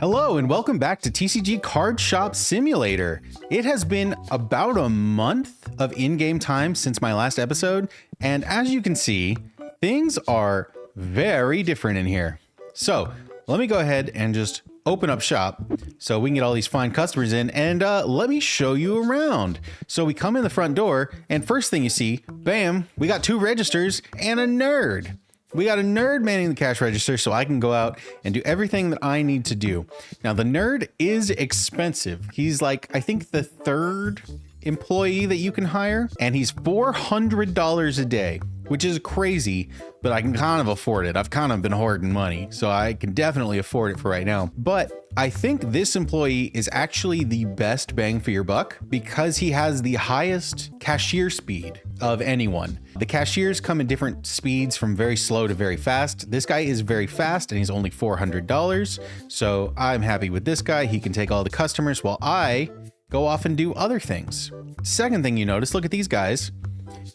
Hello and welcome back to TCG Card Shop Simulator. It has been about a month of in-game time since my last episode, and as you can see, things are very different in here. So let me go ahead and just open up shop so we can get all these fine customers in, and let me show you around. So we come in the front door, and first thing you see, bam, we got 2 registers and a nerd. We got a nerd manning the cash register so I can go out and do everything that I need to do. Now, the nerd is expensive. He's like, I think the 3rd employee that you can hire, and he's $400 a day, which is crazy, but I can kind of afford it. I've kind of been hoarding money, so I can definitely afford it for right now. But I think this employee is actually the best bang for your buck because he has the highest cashier speed of anyone. The cashiers come in different speeds from very slow to very fast. This guy is very fast and he's only $400. So I'm happy with this guy. He can take all the customers while I go off and do other things. Second thing you notice, look at these guys.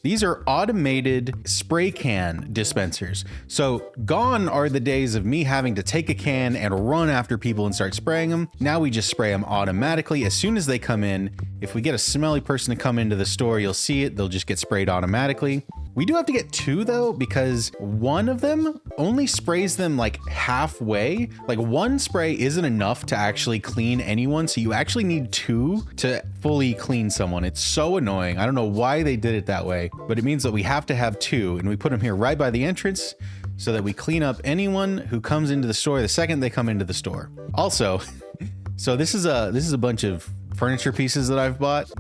These are automated spray can dispensers. So gone are the days of me having to take a can and run after people and start spraying them. Now we just spray them automatically. As soon as they come in, if we get a smelly person to come into the store, you'll see it. They'll just get sprayed automatically. We do have to get 2 though, because one of them only sprays them like halfway. Like 1 spray isn't enough to actually clean anyone. So you actually need 2 to fully clean someone. It's so annoying. I don't know why they did it that way, but it means that we have to have 2, and we put them here right by the entrance so that we clean up anyone who comes into the store the second they come into the store. Also, so this is a bunch of furniture pieces that I've bought.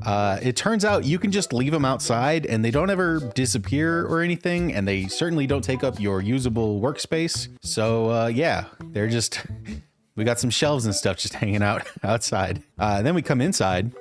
It turns out you can just leave them outside and they don't ever disappear or anything, and they certainly don't take up your usable workspace. So yeah, they're just, we got some shelves and stuff just hanging out outside. Then we come inside,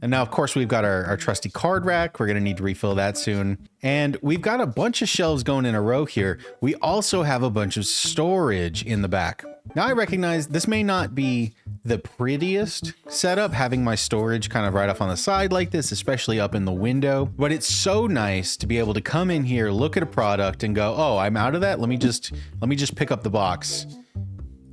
and now of course we've got our trusty card rack. We're gonna need to refill that soon. And we've got a bunch of shelves going in a row here. We also have a bunch of storage in the back. Now I recognize this may not be the prettiest setup, having my storage kind of right off on the side like this, especially up in the window, but it's so nice to be able to come in here, look at a product and go, oh, I'm out of that. Let me just pick up the box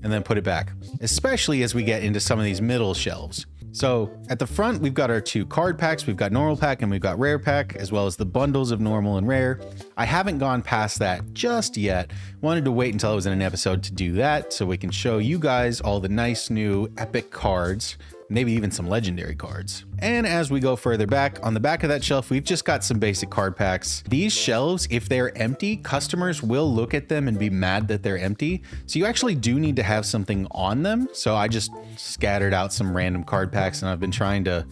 and then put it back, especially as we get into some of these middle shelves. So at the front, we've got our 2 card packs. We've got normal pack and we've got rare pack, as well as the bundles of normal and rare. I haven't gone past that just yet. Wanted to wait until I was in an episode to do that so we can show you guys all the nice new epic cards, maybe even some legendary cards. And as we go further back, on the back of that shelf, we've just got some basic card packs. These shelves, if they're empty, customers will look at them and be mad that they're empty. So you actually do need to have something on them. So I just scattered out some random card packs, and I've been trying to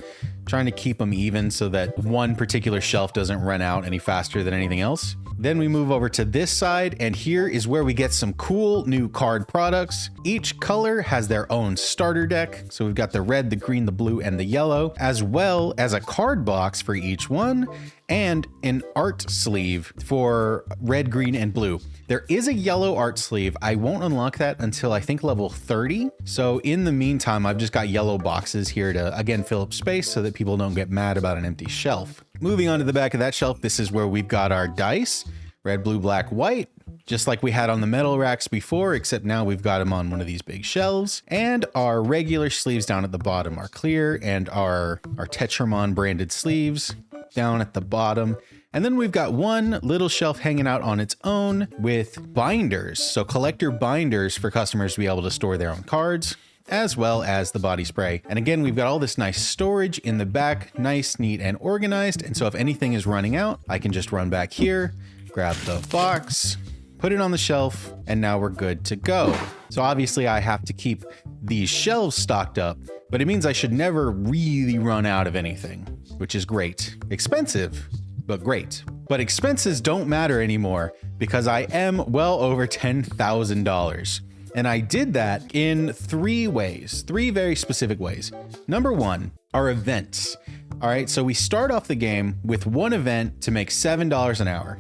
keep them even so that one particular shelf doesn't run out any faster than anything else. Then we move over to this side, and here is where we get some cool new card products. Each color has their own starter deck. So we've got the red, the green, the blue, and the yellow, as well as a card box for each one, and an art sleeve for red, green, and blue. There is a yellow art sleeve. I won't unlock that until I think level 30. So in the meantime, I've just got yellow boxes here to, again, fill up space so that people don't get mad about an empty shelf. Moving on to the back of that shelf, this is where we've got our dice, red, blue, black, white, just like we had on the metal racks before, except now we've got them on one of these big shelves. And our regular sleeves down at the bottom are clear, and our Tetramon branded sleeves down at the bottom. And then we've got one little shelf hanging out on its own with binders. So collector binders for customers to be able to store their own cards, as well as the body spray. And again, we've got all this nice storage in the back, nice, neat, and organized. And so if anything is running out, I can just run back here, grab the box, put it on the shelf, and now we're good to go. So obviously I have to keep these shelves stocked up, but it means I should never really run out of anything, which is great. Expensive, but great. But expenses don't matter anymore because I am well over $10,000. And I did that in 3 ways, 3 very specific ways. Number 1 are events. All right, so we start off the game with 1 event to make $7 an hour.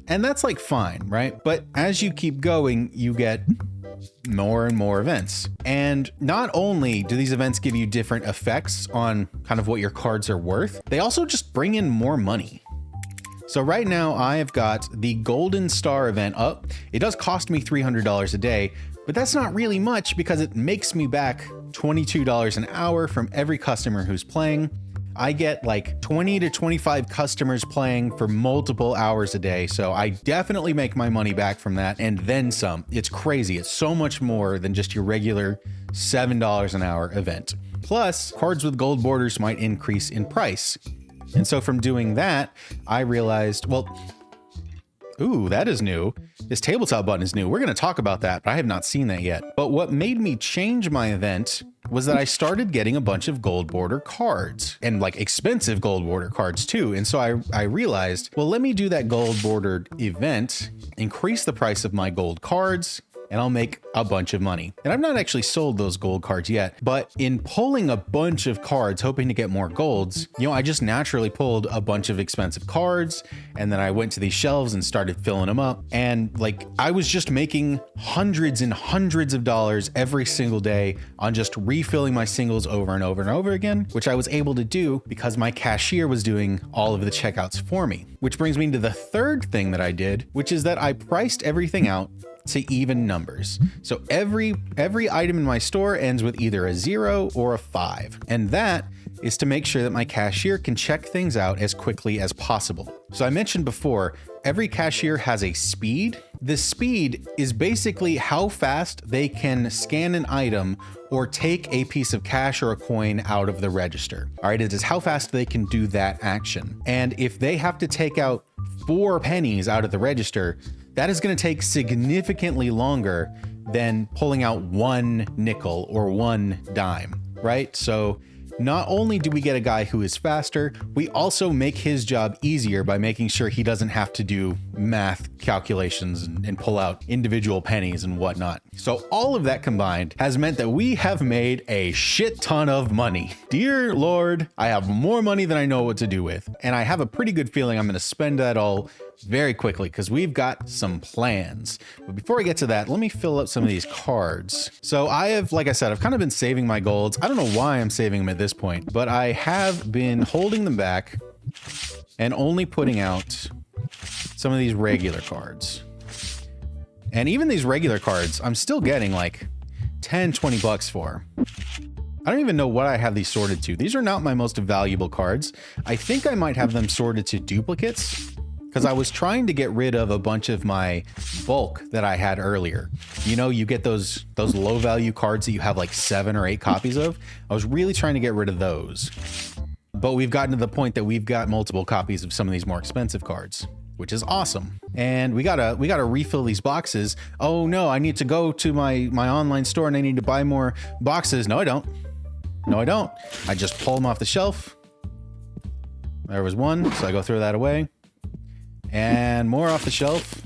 And that's like fine, right? But as you keep going, you get more and more events. And not only do these events give you different effects on kind of what your cards are worth, they also just bring in more money. So right now I have got the Golden Star event up. It does cost me $300 a day, but that's not really much because it makes me back $22 an hour from every customer who's playing. I get like 20 to 25 customers playing for multiple hours a day. So I definitely make my money back from that and then some. It's crazy. It's so much more than just your regular $7 an hour event. Plus, cards with gold borders might increase in price. And so from doing that, I realized, well, ooh, that is new. This tabletop button is new. We're going to talk about that, but I have not seen that yet. But what made me change my event was that I started getting a bunch of gold border cards and like expensive gold border cards too. And so I realized, well, let me do that gold bordered event, increase the price of my gold cards, and I'll make a bunch of money. And I've not actually sold those gold cards yet, but in pulling a bunch of cards, hoping to get more golds, you know, I just naturally pulled a bunch of expensive cards. And then I went to these shelves and started filling them up. And like, I was just making hundreds and hundreds of dollars every single day on just refilling my singles over and over and over again, which I was able to do because my cashier was doing all of the checkouts for me. Which brings me to the third thing that I did, which is that I priced everything out to even numbers. So every item in my store ends with either a 0 or a 5. And that is to make sure that my cashier can check things out as quickly as possible. So I mentioned before, every cashier has a speed. The speed is basically how fast they can scan an item or take a piece of cash or a coin out of the register. All right, it is how fast they can do that action. And if they have to take out 4 pennies out of the register, that is going to take significantly longer than pulling out 1 nickel or 1 dime, right? So not only do we get a guy who is faster, we also make his job easier by making sure he doesn't have to do math calculations and pull out individual pennies and whatnot. So all of that combined has meant that we have made a shit ton of money. Dear Lord, I have more money than I know what to do with. And I have a pretty good feeling I'm going to spend that all very quickly because we've got some plans. But before I get to that, let me fill up some of these cards. So I have, like I said, I've kind of been saving my golds. I don't know why I'm saving them at this point, but I have been holding them back and only putting out some of these regular cards. And even these regular cards, I'm still getting like 10, 20 bucks for. I don't even know what I have these sorted to. These are not my most valuable cards. I think I might have them sorted to duplicates because I was trying to get rid of a bunch of my bulk that I had earlier. You know, you get those low value cards that you have like 7 or 8 copies of. I was really trying to get rid of those. But we've gotten to the point that we've got multiple copies of some of these more expensive cards, which is awesome. And we gotta refill these boxes. Oh no, I need to go to my online store and I need to buy more boxes. No, I don't. No, I don't. I just pull them off the shelf. There was one, so I go throw that away. And more off the shelf.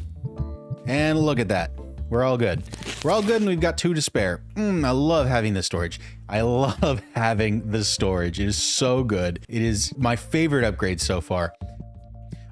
And look at that. We're all good. We're all good and we've got 2 to spare. I love having this storage. I love having this storage. It is so good. It is my favorite upgrade so far.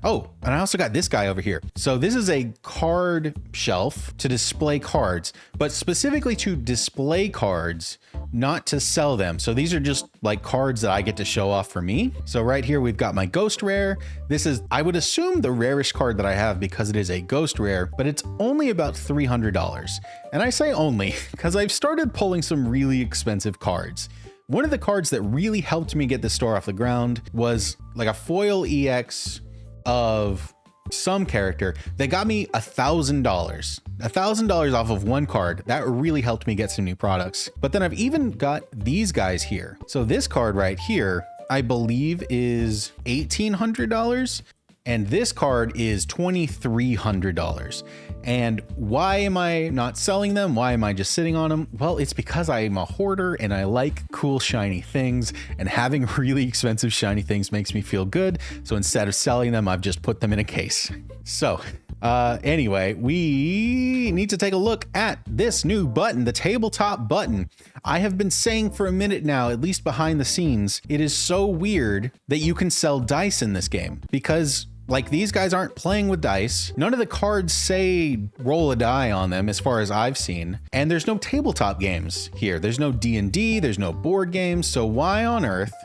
Oh, and I also got this guy over here. So this is a card shelf to display cards, but specifically to display cards, not to sell them. So these are just like cards that I get to show off for me. So right here, we've got my ghost rare. This is, I would assume, the rarest card that I have because it is a ghost rare, but it's only about $300. And I say only because I've started pulling some really expensive cards. One of the cards that really helped me get the store off the ground was like a foil EX of some character that got me $1,000 off of one card. That really helped me get some new products. But then I've even got these guys here. So this card right here, I believe is $1,800. And this card is $2,300. And why am I not selling them? Why am I just sitting on them? Well, it's because I'm a hoarder and I like cool shiny things, and having really expensive shiny things makes me feel good. So instead of selling them, I've just put them in a case. So anyway, we need to take a look at this new button, the tabletop button. I have been saying for a minute now, at least behind the scenes, it is so weird that you can sell dice in this game because like these guys aren't playing with dice. None of the cards say roll a die on them as far as I've seen. And there's no tabletop games here. There's no D&D, there's no board games. So why on earth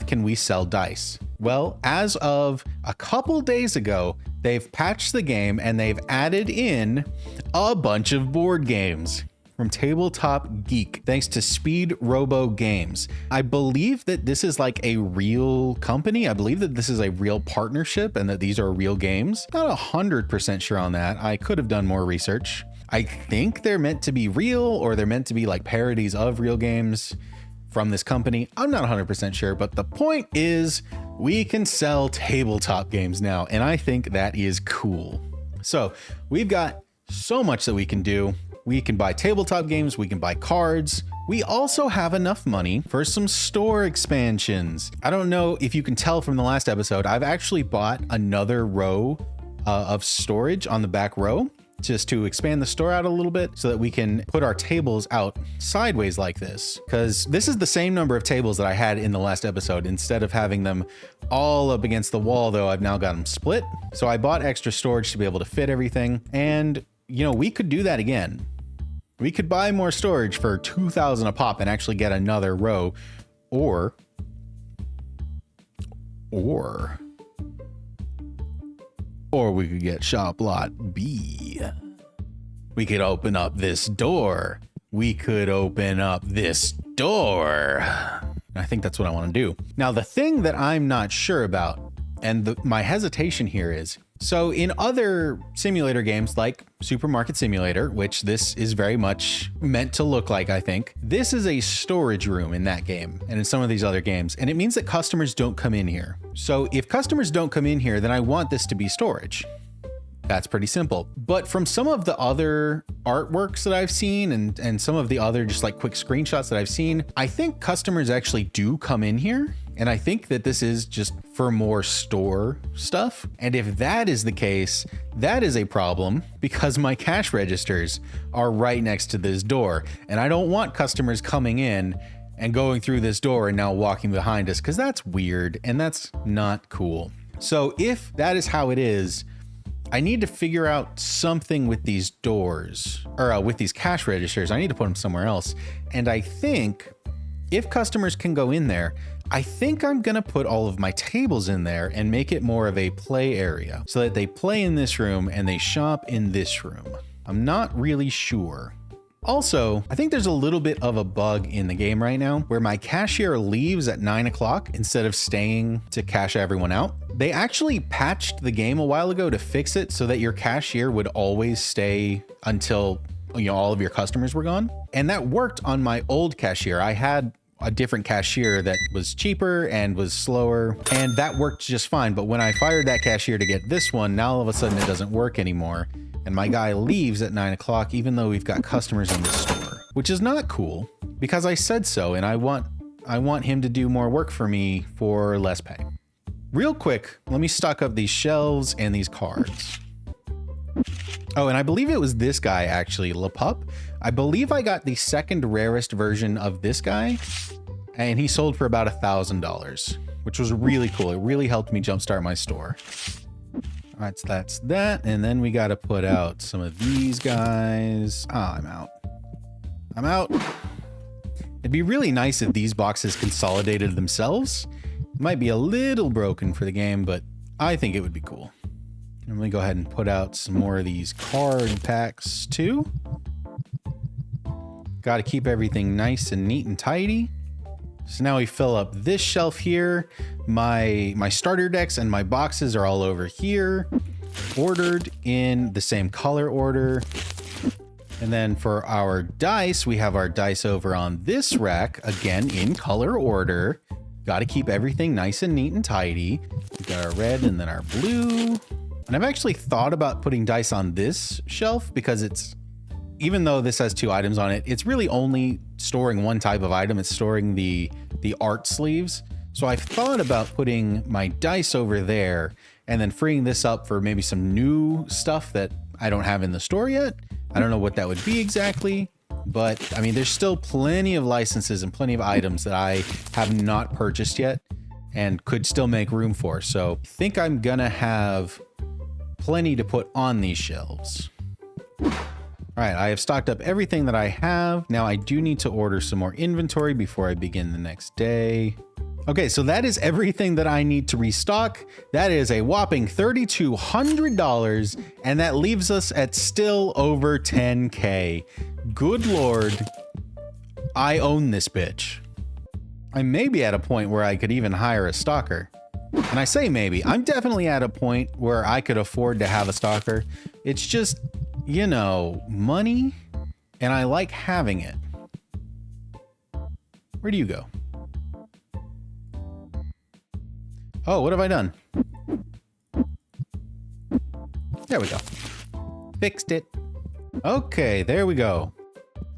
can we sell dice? Well, as of a couple days ago, they've patched the game and they've added in a bunch of board games. from Tabletop Geek, thanks to Speed Robo Games. I believe that this is like a real company. I believe that this is a real partnership and that these are real games. Not 100% sure on that. I could have done more research. I think they're meant to be real, or they're meant to be like parodies of real games from this company. I'm not 100% sure, but the point is we can sell tabletop games now, and I think that is cool. So we've got so much that we can do. We can buy tabletop games, we can buy cards. We also have enough money for some store expansions. I don't know if you can tell from the last episode, I've actually bought another row of storage on the back row, just to expand the store out a little bit so that we can put our tables out sideways like this. Because this is the same number of tables that I had in the last episode. Instead of having them all up against the wall, though, I've now got them split. So I bought extra storage to be able to fit everything. And, you know, we could do that again. We could buy more storage for $2,000 a pop and actually get another row. Or we could get shop lot B. We could open up this door. We could open up this door. I think that's what I want to do. Now, the thing that I'm not sure about, and my hesitation here is, so in other simulator games like Supermarket Simulator, which this is very much meant to look like, I think, this is a storage room in that game and in some of these other games. And it means that customers don't come in here. So if customers don't come in here, then I want this to be storage. That's pretty simple. But from some of the other artworks that I've seen and some of the other just like quick screenshots that I've seen, I think customers actually do come in here. And I think that this is just for more store stuff. And if that is the case, that is a problem because my cash registers are right next to this door. And I don't want customers coming in and going through this door and now walking behind us, because that's weird and that's not cool. So if that is how it is, I need to figure out something with these doors, or with these cash registers. I need to put them somewhere else. And I think if customers can go in there, I think I'm gonna put all of my tables in there and make it more of a play area so that they play in this room and they shop in this room. I'm not really sure. Also, I think there's a little bit of a bug in the game right now where my cashier leaves at 9 o'clock instead of staying to cash everyone out. They actually patched the game a while ago to fix it so that your cashier would always stay until, you know, all of your customers were gone. And that worked on my old cashier. I had a different cashier that was cheaper and was slower, and that worked just fine. But when I fired that cashier to get this one, now all of a sudden it doesn't work anymore. And my guy leaves at 9 o'clock, even though we've got customers in the store, which is not cool because I said so. And I want him to do more work for me for less pay. Real quick, let me stock up these shelves and these cards. Oh, and I believe it was this guy actually, LaPup. I believe I got the second rarest version of this guy, and he sold for about $1,000, which was really cool. It really helped me jumpstart my store. All right, so that's that. And then we got to put out some of these guys. I'm out. It'd be really nice if these boxes consolidated themselves. It might be a little broken for the game, but I think it would be cool. And let me go ahead and put out some more of these card packs too. Got to keep everything nice and neat and tidy. So now we fill up this shelf here. My starter decks and my boxes are all over here, ordered in the same color order. And then for our dice, we have our dice over on this rack, again in color order. Got to keep everything nice and neat and tidy. We got our red and then our blue. And I've actually thought about putting dice on this shelf because it's, even though this has 2 items on it, it's really only storing one type of item. It's storing the art sleeves. So I've thought about putting my dice over there and then freeing this up for maybe some new stuff that I don't have in the store yet. I don't know what that would be exactly, but I mean, there's still plenty of licenses and plenty of items that I have not purchased yet and could still make room for. So I think I'm gonna have plenty to put on these shelves. All right, I have stocked up everything that I have. Now I do need to order some more inventory before I begin the next day. Okay, so that is everything that I need to restock. That is a whopping $3,200, and that leaves us at still over 10K. good Lord, I own this bitch. I may be at a point where I could even hire a stalker. And I say maybe, I'm definitely at a point where I could afford to have a stalker. It's just, you know, money, and I like having it. Where do you go? Oh, what have I done? There we go. Fixed it. Okay, there we go.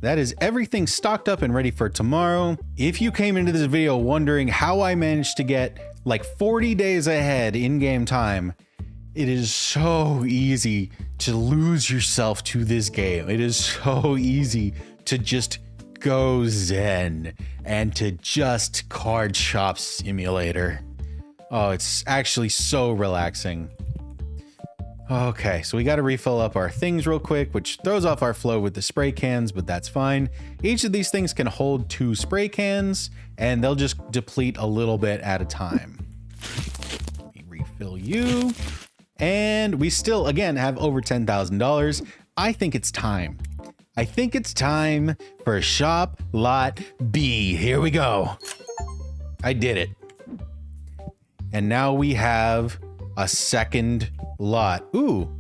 That is everything stocked up and ready for tomorrow. If you came into this video wondering how I managed to get like 40 days ahead in-game time, it is so easy to lose yourself to this game. It is so easy to just go zen and to just card shop simulator. Oh, it's actually so relaxing. Okay, so we got to refill up our things real quick, which throws off our flow with the spray cans, but that's fine. Each of these things can hold 2 spray cans, and they'll just deplete a little bit at a time. Let me refill you. And we still, again, have over $10,000. I think it's time. I think it's time for Shop Lot B. Here we go. I did it. And now we have a second lot. Ooh,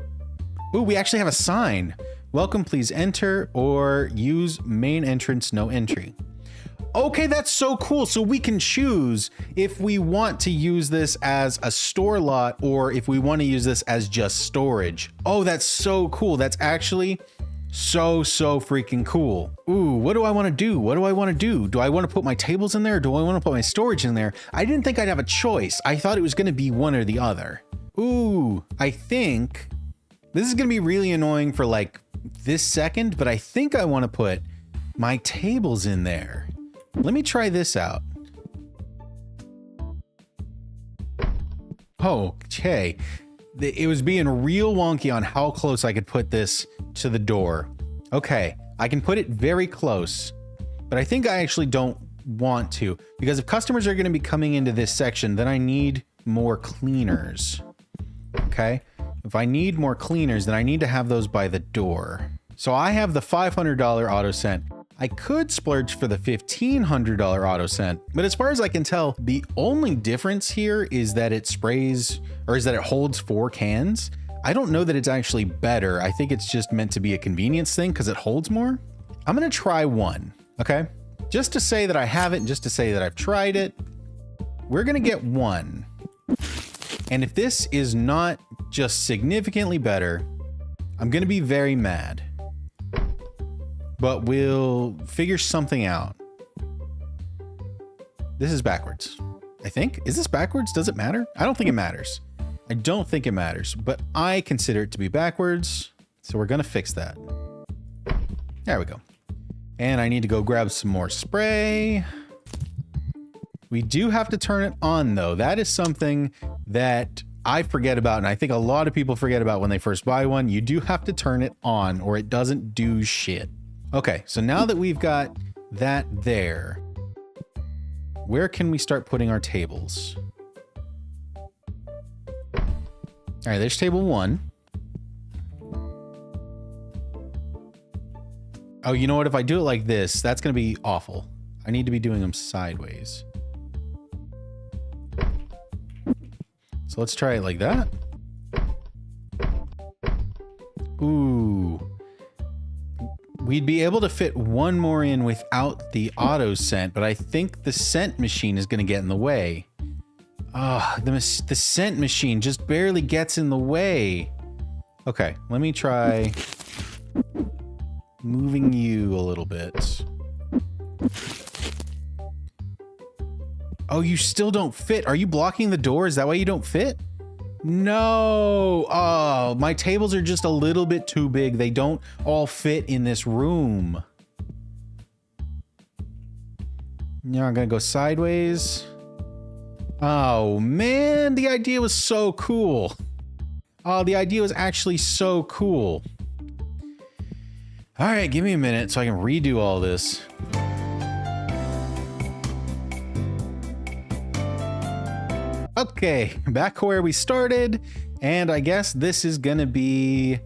we actually have a sign. Welcome, please enter, or use main entrance, no entry. Okay, that's so cool. So we can choose if we want to use this as a store lot or if we want to use this as just storage. Oh, that's so cool. That's actually so freaking cool. Ooh, what do I want to do? What do I want to do? Do I want to put my tables in there, or do I want to put my storage in there? I didn't think I'd have a choice. I thought it was going to be one or the other. Ooh, I think this is going to be really annoying for like this second, but I think I want to put my tables in there. Let me try this out. Okay. It was being real wonky on how close I could put this to the door. Okay, I can put it very close, but I think I actually don't want to, because if customers are going to be coming into this section, then I need more cleaners. Okay, if I need more cleaners, then I need to have those by the door. So I have the $500 auto scent. I could splurge for the $1,500 auto scent, but as far as I can tell, the only difference here is that it sprays, or is that it holds 4 cans. I don't know that it's actually better. I think it's just meant to be a convenience thing because it holds more. I'm gonna try one, okay? Just to say that I have it and just to say that I've tried it, we're gonna get one. And if this is not just significantly better, I'm gonna be very mad. But we'll figure something out. This is backwards, I think. Is this backwards? Does it matter? I don't think it matters. I don't think it matters, but I consider it to be backwards. So we're gonna fix that. There we go. And I need to go grab some more spray. We do have to turn it on though. That is something that I forget about, and I think a lot of people forget about when they first buy one. You do have to turn it on or it doesn't do shit. Okay, so now that we've got that there, where can we start putting our tables? All right, there's table 1. Oh, you know what? If I do it like this, that's going to be awful. I need to be doing them sideways. So let's try it like that. Ooh. We'd be able to fit one more in without the auto scent, but I think the scent machine is going to get in the way. The scent machine just barely gets in the way. Okay, let me try moving you a little bit. Oh, you still don't fit. Are you blocking the door? Is that why you don't fit? No. Oh, my tables are just a little bit too big. They don't all fit in this room. Now I'm gonna go sideways. Oh man, the idea was so cool. Oh, the idea was actually so cool. All right, give me a minute so I can redo all this. Okay, back where we started, and I guess this is gonna be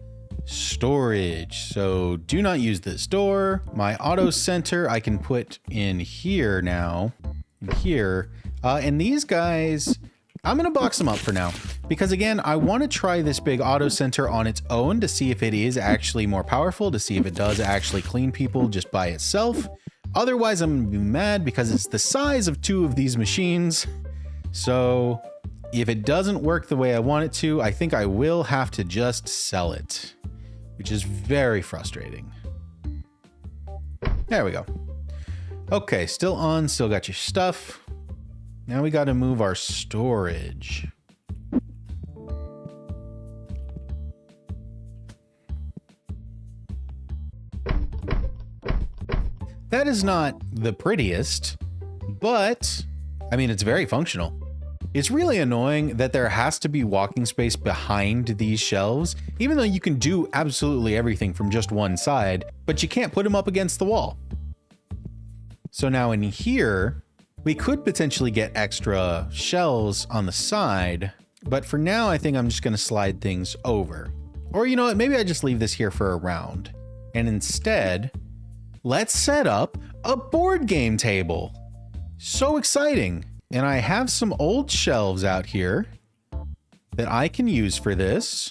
storage. So do not use this door. My auto center I can put in here now. In here. And these guys, I'm going to box them up for now. Because again, I want to try this big auto center on its own to see if it is actually more powerful, to see if it does actually clean people just by itself. Otherwise, I'm going to be mad because it's the size of 2 of these machines. So if it doesn't work the way I want it to, I think I will have to just sell it, which is very frustrating. There we go. Okay, still on, still got your stuff. Now we got to move our storage. That is not the prettiest, but I mean, it's very functional. It's really annoying that there has to be walking space behind these shelves, even though you can do absolutely everything from just one side, but you can't put them up against the wall. So now in here, we could potentially get extra shelves on the side, but for now, I think I'm just going to slide things over. Or you know what, maybe I just leave this here for a round. And instead, let's set up a board game table. So exciting. And I have some old shelves out here that I can use for this.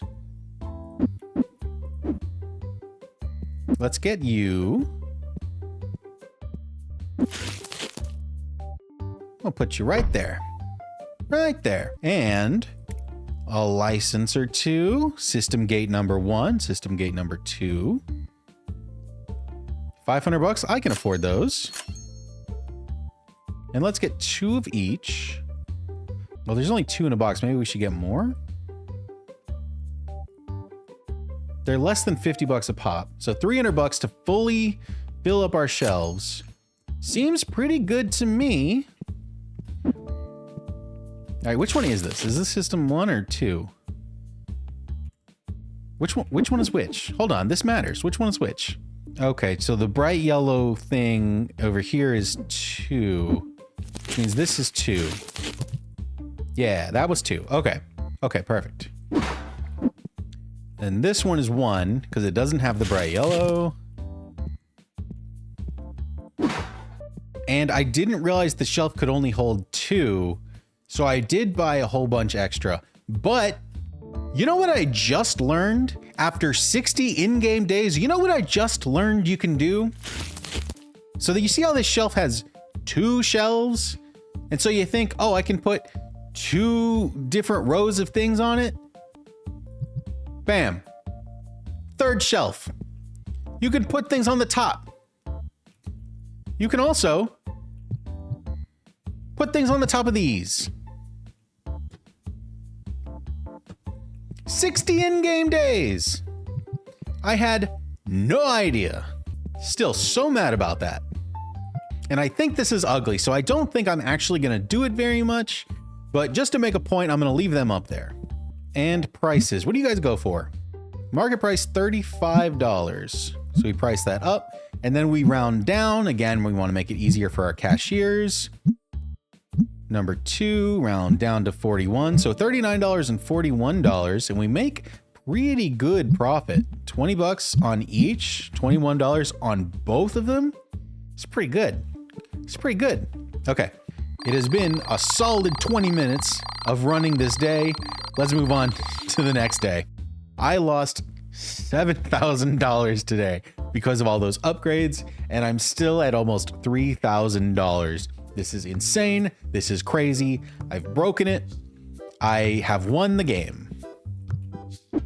Let's get you. I'll put you right there. Right there. And a license or two. System gate number 1, system gate number 2. $500, I can afford those. And let's get 2 of each. Well, there's only 2 in a box. Maybe we should get more. They're less than $50 a pop. So $300 to fully fill up our shelves. Seems pretty good to me. All right, which one is this? Is this system 1 or 2? Which one is which? Hold on, this matters. Which one is which? Okay, so the bright yellow thing over here is 2. Which means this is 2. Yeah, that was 2. Okay. Okay, perfect. And this one is 1 because it doesn't have the bright yellow. And I didn't realize the shelf could only hold 2. So I did buy a whole bunch extra. But you know what I just learned? After 60 in-game days, you know what I just learned you can do? So that you see how this shelf has 2 shelves? And so you think, oh, I can put 2 different rows of things on it? Bam. 3rd shelf. You can put things on the top. You can also put things on the top of these. 60 in-game days. I had no idea. Still so mad about that. And I think this is ugly, so I don't think I'm actually going to do it very much. But just to make a point, I'm going to leave them up there. And prices. What do you guys go for? Market price $35. So we price that up. And then we round down. Again, we want to make it easier for our cashiers. Number 2, round down to 41. So $39 and $41. And we make pretty good profit. $20 on each, $21 on both of them. It's pretty good. It's pretty good. Okay. It has been a solid 20 minutes of running this day. Let's move on to the next day. I lost $7,000 today because of all those upgrades, and I'm still at almost $3,000. This is insane. This is crazy. I've broken it. I have won the game.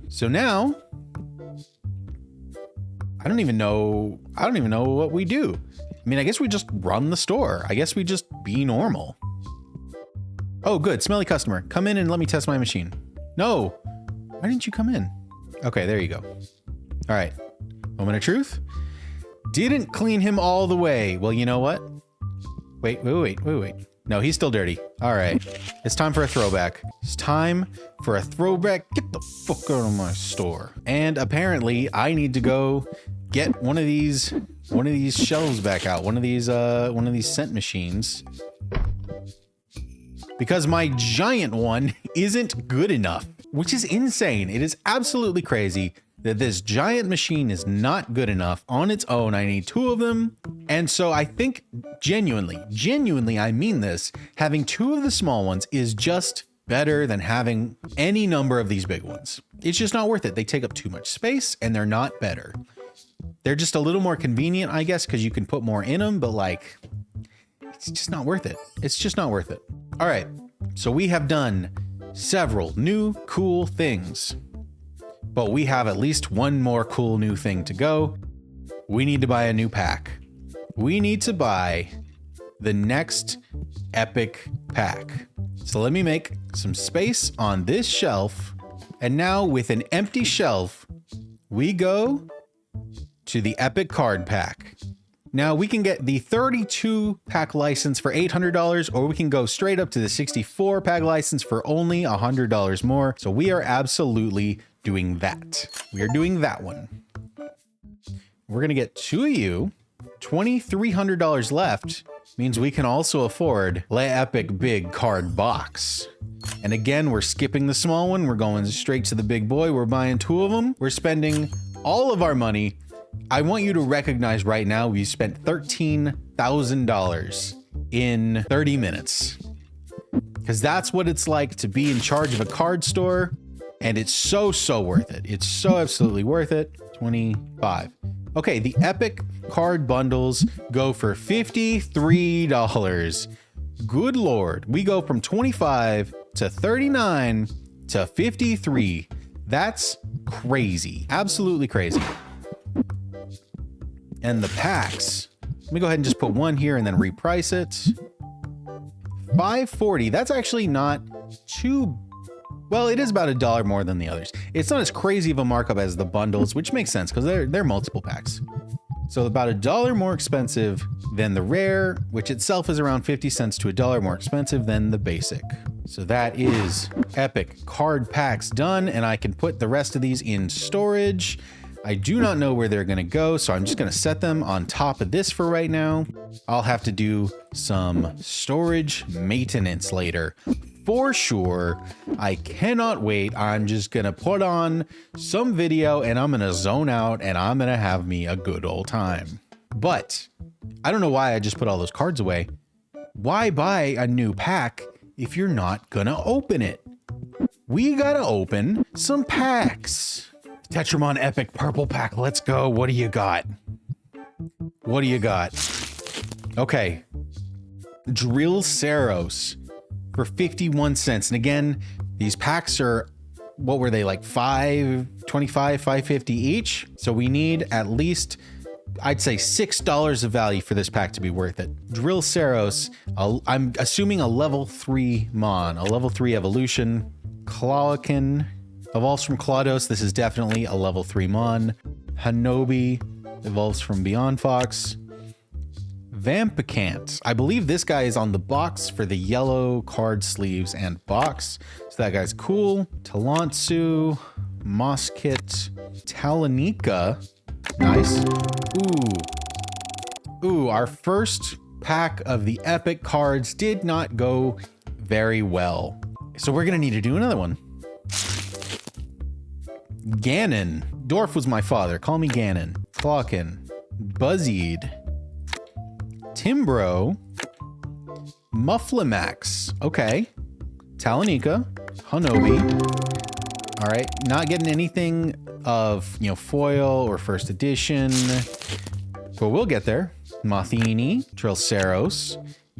So now I don't even know what we do. I mean, I guess we just run the store. I guess we just be normal. Oh, good. Smelly customer. Come in and let me test my machine. No. Why didn't you come in? Okay, there you go. All right. Moment of truth. Didn't clean him all the way. Well, you know what? Wait. No, he's still dirty. All right. It's time for a throwback. It's time for a throwback. Get the fuck out of my store. And apparently I need to go get one of these shelves back out. One of these scent machines. Because my giant one isn't good enough, which is insane. It is absolutely crazy. that this giant machine is not good enough on its own. I need 2 of them. And so I think genuinely, I mean this, having 2 of the small ones is just better than having any number of these big ones. It's just not worth it. They take up too much space and they're not better. They're just a little more convenient, I guess, because you can put more in them, but like, it's just not worth it. It's just not worth it. All right, so we have done several new cool things, but we have at least one more cool new thing to go. We need to buy a new pack. We need to buy the next epic pack. So let me make some space on this shelf. And now with an empty shelf, we go to the epic card pack. Now we can get the 32 pack license for $800, or we can go straight up to the 64 pack license for only $100 more. So we are absolutely doing that. We are doing that one. We're going to get 2 of you. $2,300 left means we can also afford the epic big card box. And again, we're skipping the small one. We're going straight to the big boy. We're buying 2 of them. We're spending all of our money. I want you to recognize right now, we spent $13,000 in 30 minutes. Because that's what it's like to be in charge of a card store. And it's so worth it. It's so absolutely worth it. 25. Okay, the epic card bundles go for $53. Good Lord. We go from 25 to 39 to 53. That's crazy. Absolutely crazy. And the packs, let me go ahead and just put 1 here and then reprice it. $5.40. That's actually not too, well, it is about $1 more than the others. It's not as crazy of a markup as the bundles, which makes sense because they're multiple packs. So about $1 more expensive than the rare, which itself is around 50 cents to $1 more expensive than the basic. So that is epic card packs done, and I can put the rest of these in storage. I do not know where they're going to go, so I'm just going to set them on top of this for right now. I'll have to do some storage maintenance later for sure. I cannot wait. I'm just going to put on some video and I'm going to zone out and I'm going to have me a good old time. But I don't know why I just put all those cards away. Why buy a new pack if you're not going to open it? We got to open some packs. Tetramon Epic Purple Pack. Let's go. What do you got? What do you got? Okay. Drill Saros for 51 cents. And again, these packs are, what were they, like $5.25, $5.50 each? So we need at least, I'd say $6 of value for this pack to be worth it. Drill Saros, I'm assuming a level 3 Mon, a level 3 evolution. Clawkin evolves from Clodos. This is definitely a level 3 Mon. Hanobi evolves from Beyond Fox. Vampicant. I believe this guy is on the box for the yellow card sleeves and box. So that guy's cool. Talantsu, Moskit, Talonika. Nice. Ooh, our first pack of the epic cards did not go very well. So we're gonna need to do another one. Ganon. Dorf was my father. Call me Ganon. Clawkin. Buzzied. Timbro. Mufflemax. Okay. Talonika. Hanobi. All right. Not getting anything of, you know, foil or first edition, but we'll get there. Mothini. Trilceros.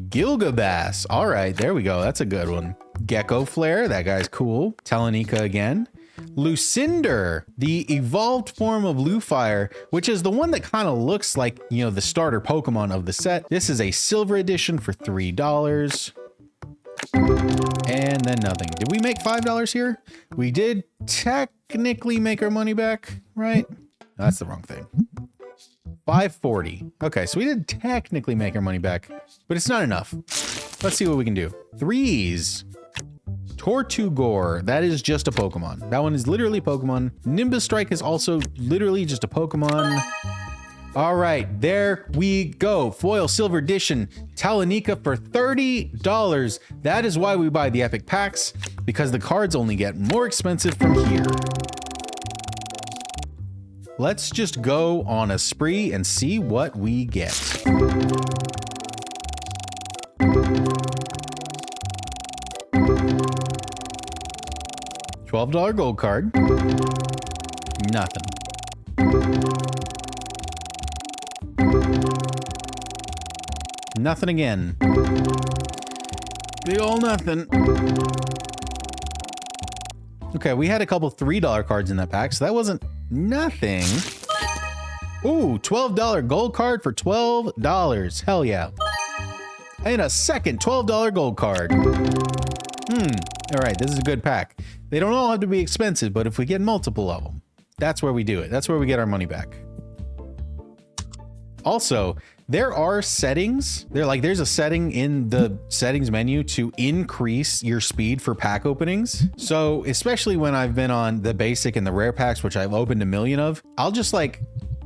Gilgabass. All right. There we go. That's a good one. Gecko Flare. That guy's cool. Talonika again. Lucinder, the evolved form of Lufire, which is the one that kind of looks like, you know, the starter Pokemon of the set. This is a silver edition for $3. And then nothing. Did we make $5 here? We did technically make our money back, right? That's the wrong thing. $5.40. Okay, so we did technically make our money back, but it's not enough. Let's see what we can do. Threes. Tortugor, that is just a Pokemon. That one is literally Pokemon. Nimbus Strike is also literally just a Pokemon. All right, there we go. Foil Silver Edition, Talonika for $30. That is why we buy the epic packs, because the cards only get more expensive from here. let's just go on a spree and see what we get. $12 gold card. Nothing. Nothing again. Big ol' nothing. Okay, we had a couple $3 cards in that pack, so that wasn't nothing. Ooh, $12 gold card for $12. Hell yeah. And a second $12 gold card. All right, this is a good pack. They don't all have to be expensive, but if we get multiple of them, that's where we do it. That's where we get our money back. Also, there are settings. There's a setting in the settings menu to increase your speed for pack openings. So especially when I've been on the basic and the rare packs, which I've opened a million of, I'll just like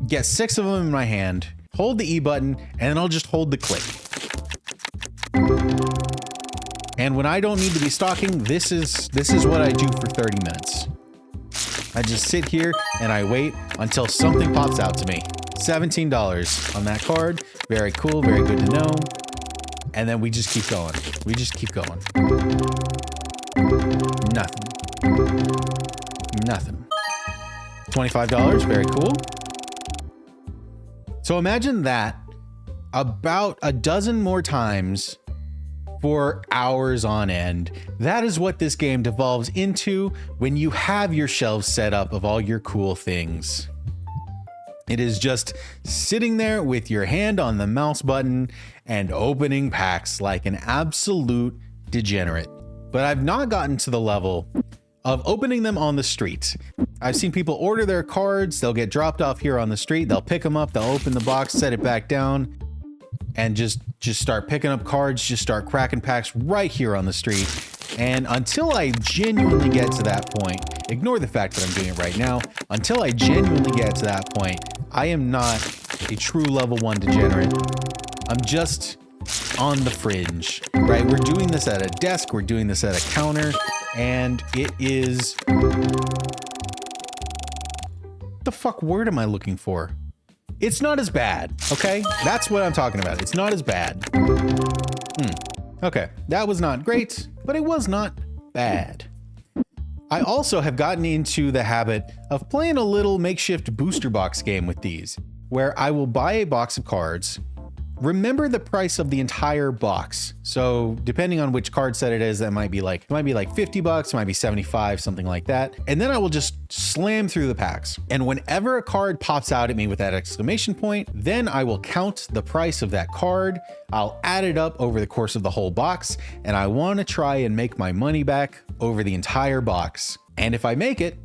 get 6 of them in my hand, hold the E button, and then I'll just hold the click. And when I don't need to be stocking, this is what I do for 30 minutes. I just sit here and I wait until something pops out to me. $17 on that card. Very cool, very good to know. And then we just keep going. We just keep going. Nothing. Nothing. $25, very cool. So imagine that about a dozen more times for hours on end. That is what this game devolves into when you have your shelves set up of all your cool things. It is just sitting there with your hand on the mouse button and opening packs like an absolute degenerate. But I've not gotten to the level of opening them on the street. I've seen people order their cards, they'll get dropped off here on the street, they'll pick them up, they'll open the box, set it back down, and just start picking up cards, just start cracking packs right here on the street. And until I genuinely get to that point, ignore the fact that I'm doing it right now, until I genuinely get to that point, I am not a true level 1 degenerate. I'm just on the fringe, right? We're doing this at a desk, we're doing this at a counter, and it is... the fuck word am I looking for? It's not as bad, okay? That's what I'm talking about. It's not as bad. Okay, that was not great, but it was not bad. I also have gotten into the habit of playing a little makeshift booster box game with these, where I will buy a box of cards, remember the price of the entire box. So depending on which card set it is, that might be like, $50, it might be 75, something like that. And then I will just slam through the packs. And whenever a card pops out at me with that exclamation point, then I will count the price of that card. I'll add it up over the course of the whole box. And I want to try and make my money back over the entire box. And if I make it,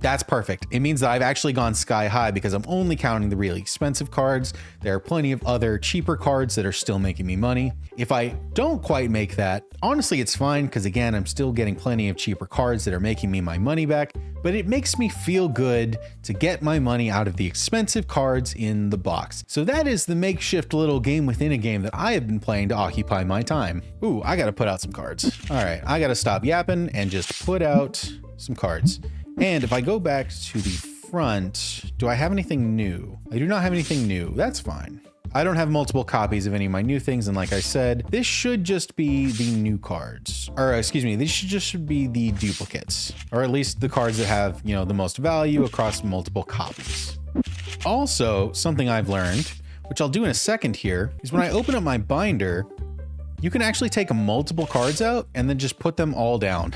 that's perfect. It means that I've actually gone sky high because I'm only counting the really expensive cards. There are plenty of other cheaper cards that are still making me money. If I don't quite make that, honestly, it's fine because again, I'm still getting plenty of cheaper cards that are making me my money back, but it makes me feel good to get my money out of the expensive cards in the box. So that is the makeshift little game within a game that I have been playing to occupy my time. Ooh, I gotta put out some cards. All right, I gotta stop yapping and just put out some cards. And if I go back to the front, do I have anything new? I do not have anything new. That's fine. I don't have multiple copies of any of my new things. And like I said, this should just be the new cards, or excuse me, these should be the duplicates, or at least the cards that have, you know, the most value across multiple copies. Also, something I've learned, which I'll do in a second here, is when I open up my binder, you can actually take multiple cards out and then just put them all down.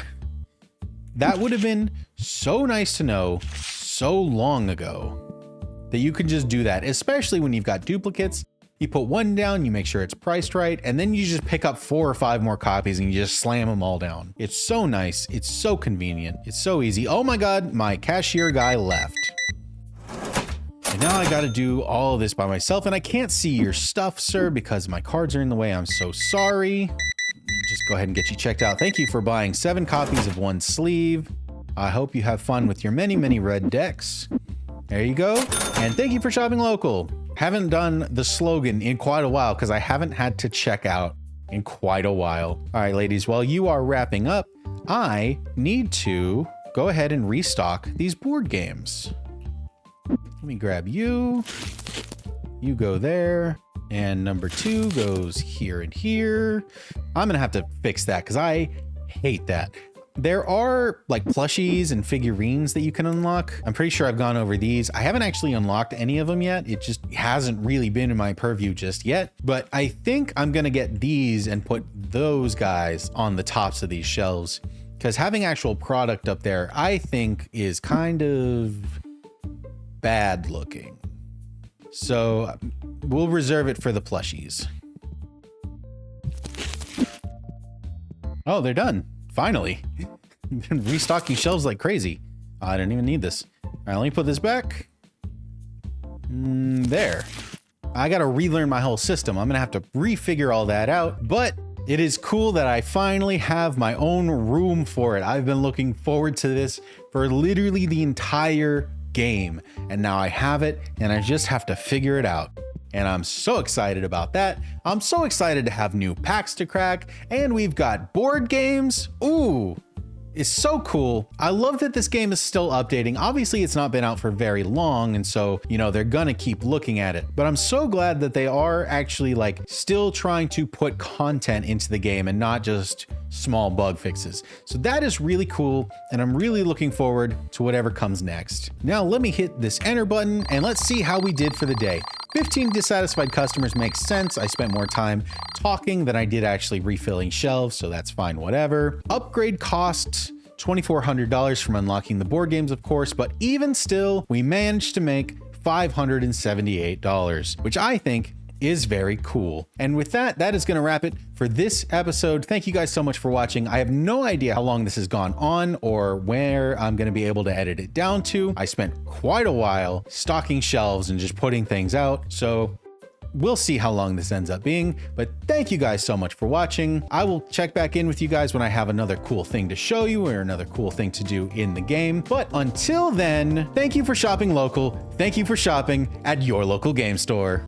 That would have been so nice to know so long ago that you can just do that, especially when you've got duplicates. You put one down, you make sure it's priced right, and then you just pick up 4 or 5 more copies and you just slam them all down. It's so nice. It's so convenient. It's so easy. Oh my God, my cashier guy left. And now I got to do all of this by myself, and I can't see your stuff, sir, because my cards are in the way. I'm so sorry. Just go ahead and get you checked out. Thank you for buying 7 copies of one sleeve. I hope you have fun with your many, many red decks. There you go. And thank you for shopping local. Haven't done the slogan in quite a while because I haven't had to check out in quite a while. All right, ladies, while you are wrapping up, I need to go ahead and restock these board games. me grab you. You go there. And number 2 goes here and here. I'm gonna have to fix that because I hate that. There are like plushies and figurines that you can unlock. I'm pretty sure I've gone over these. I haven't actually unlocked any of them yet. It just hasn't really been in my purview just yet. But I think I'm gonna get these and put those guys on the tops of these shelves, because having actual product up there, I think, is kind of bad looking. So we'll reserve it for the plushies. Oh, they're done. Finally. Been restocking shelves like crazy. I didn't even need this. All right, let me put this back. There. I gotta relearn my whole system. I'm gonna have to refigure all that out, but it is cool that I finally have my own room for it. I've been looking forward to this for literally the entire game, and now I have it, and I just have to figure it out. And I'm so excited about that. I'm so excited to have new packs to crack, and we've got board games. Ooh, it's so cool. I love that this game is still updating. Obviously, it's not been out for very long, and so, you know, they're gonna keep looking at it. But I'm so glad that they are actually like still trying to put content into the game and not just small bug fixes. So that is really cool, and I'm really looking forward to whatever comes next. Now let me hit this enter button and let's see how we did for the day. 15 dissatisfied customers makes sense. I spent more time talking than I did actually refilling shelves, so that's fine, whatever. Upgrade cost $2,400 from unlocking the board games, of course, but even still, we managed to make $578, which I think is very cool. And with that, that is going to wrap it for this episode. Thank you guys so much for watching. I have no idea how long this has gone on or where I'm going to be able to edit it down to. I spent quite a while stocking shelves and just putting things out. So we'll see how long this ends up being, but thank you guys so much for watching. I will check back in with you guys when I have another cool thing to show you or another cool thing to do in the game. But until then, thank you for shopping local. Thank you for shopping at your local game store.